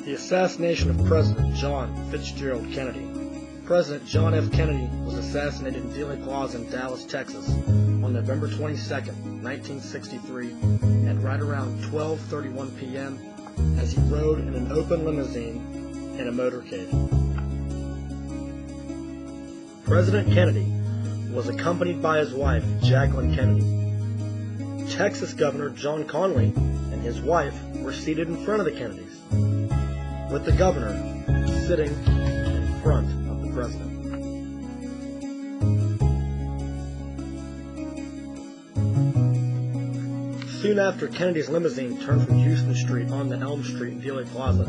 The assassination of President John Fitzgerald Kennedy. President John F. Kennedy was assassinated in Dealey Plaza in Dallas, Texas, on November 22, 1963, at right around 12:31 p.m. as he rode in an open limousine in a motorcade. President Kennedy was accompanied by his wife, Jacqueline Kennedy. Texas Governor John Connally and his wife were seated in front of the Kennedys, with the governor sitting in front of the president. Soon after Kennedy's limousine turned from Houston Street onto Elm Street in Dealey Plaza,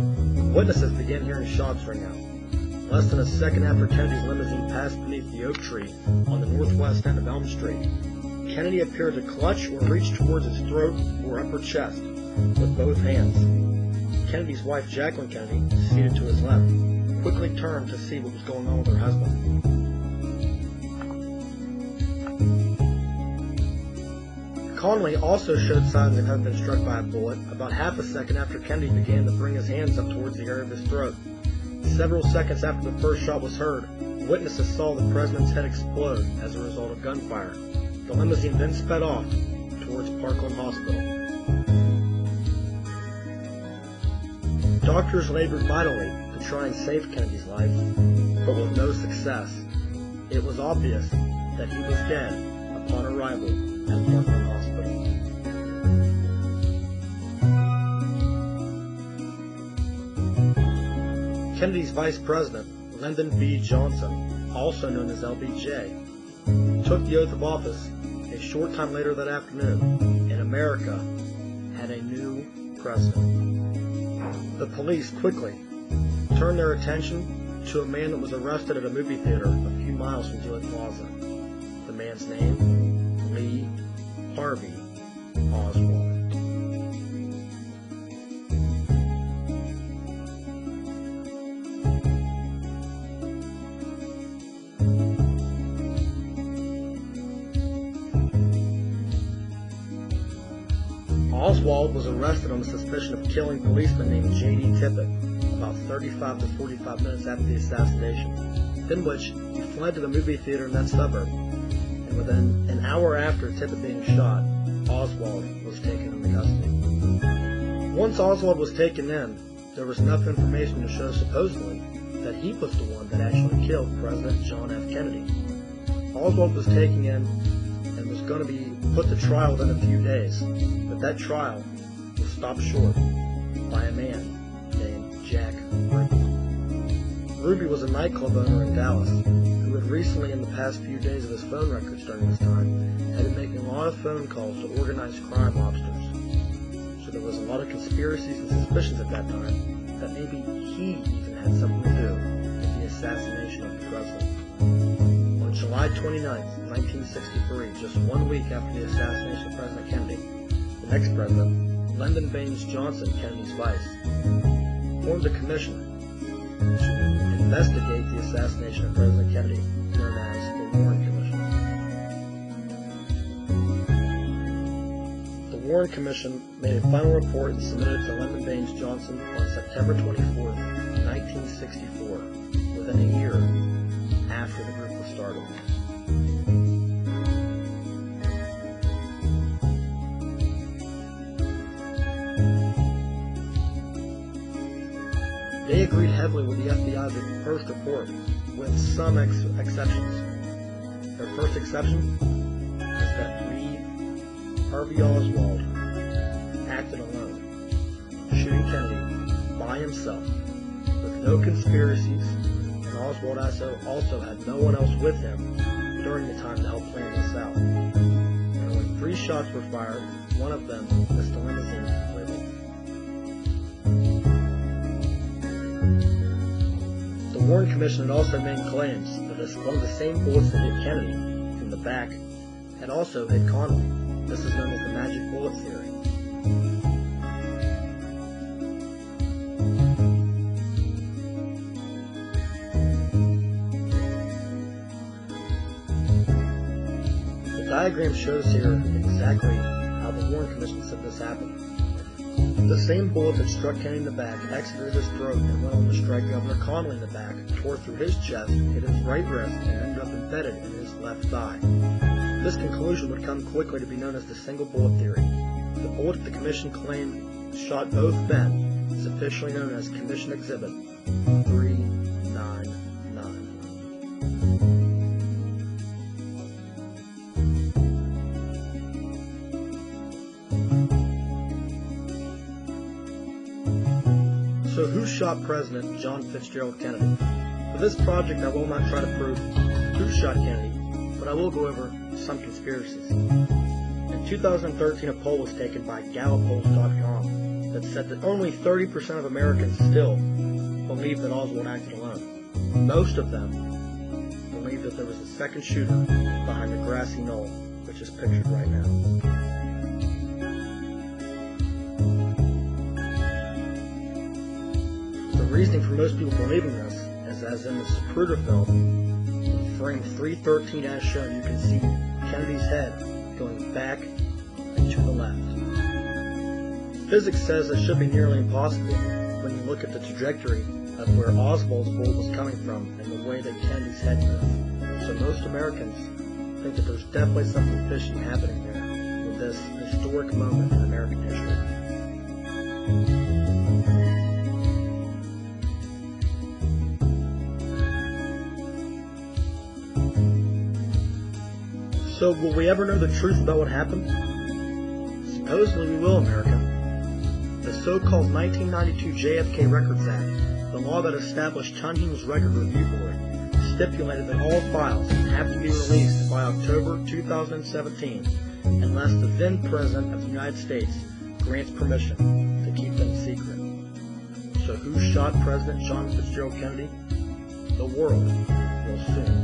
witnesses began hearing shots ring out. Less than a second after Kennedy's limousine passed beneath the oak tree on the northwest end of Elm Street, Kennedy appeared to clutch or reach towards his throat or upper chest with both hands. Kennedy's wife, Jacqueline Kennedy, seated to his left, quickly turned to see what was going on with her husband. Connally also showed signs of having been struck by a bullet about half a second after Kennedy began to bring his hands up towards the area of his throat. Several seconds after the first shot was heard, witnesses saw the president's head explode as a result of gunfire. The limousine then sped off towards Parkland Hospital. Doctors labored mightily to try and save Kennedy's life, but with no success. It was obvious that he was dead upon arrival at Parkland Hospital. Kennedy's vice president, Lyndon B. Johnson, also known as LBJ, took the oath of office a short time later that afternoon, and America had a new president. The police quickly turned their attention to a man that was arrested at a movie theater a few miles from Dealey Plaza. The man's name, Lee Harvey Oswald. Oswald was arrested on the suspicion of killing a policeman named J.D. Tippit about 35 to 45 minutes after the assassination, in which he fled to the movie theater in that suburb, and within an hour after Tippit being shot, Oswald was taken into custody. Once Oswald was taken in, there was enough information to show supposedly that he was the one that actually killed President John F. Kennedy. Oswald was taken in and was going to be put to trial within a few days, but that trial was stopped short by a man named Jack Ruby. Ruby was a nightclub owner in Dallas who had recently, in the past few days of his phone records during this time, had been making a lot of phone calls to organized crime mobsters. So there was a lot of conspiracies and suspicions at that time that maybe he even had something to do with the assassination of the president. On July 29th, 1963, just 1 week after the assassination of President Kennedy, the next president, Lyndon Baines Johnson, Kennedy's vice, formed a commission to investigate the assassination of President Kennedy, known as the Warren Commission. The Warren Commission made a final report and submitted it to Lyndon Baines Johnson on September 24, 1964, within a year after the group was started. They agreed heavily with the FBI's first report, with some exceptions. Their first exception is that Lee Harvey Oswald acted alone, shooting Kennedy by himself, with no conspiracies, and Oswald also had no one else with him during the time to help plan this out. And when 3 shots were fired, one of them missed the limousine completely. The Warren Commission had also made claims that one of the same bullets that hit Kennedy from the back had also hit Connally. This is known as the magic bullet theory. The diagram shows here exactly how the Warren Commission said this happened. The same bullet that struck Kennedy in the back exited his throat and went on to strike Governor Connally in the back, tore through his chest, hit his right wrist, and ended up embedded in his left thigh. This conclusion would come quickly to be known as the single bullet theory. The bullet the Commission claimed shot both men is officially known as Commission Exhibit 399. So who shot President John Fitzgerald Kennedy? For this project, I will not try to prove who shot Kennedy, but I will go over some conspiracies. In 2013, a poll was taken by GallupPolls.com that said that only 30% of Americans still believe that Oswald acted alone. Most of them believe that there was a second shooter behind the grassy knoll, which is pictured right now. The reasoning for most people believing this is, as in the Zapruder film, in frame 313 as shown, you can see Kennedy's head going back and to the left. Physics says it should be nearly impossible when you look at the trajectory of where Oswald's bullet was coming from and the way that Kennedy's head moved. So most Americans think that there's definitely something fishy happening here with this historic moment in American history. So will we ever know the truth about what happened? Supposedly we will, America. The so-called 1992 JFK Records Act, the law that established Tunheim's Record Review Board, stipulated that all files have to be released by October 2017 unless the then President of the United States grants permission to keep them secret. So who shot President John Fitzgerald Kennedy? The world will soon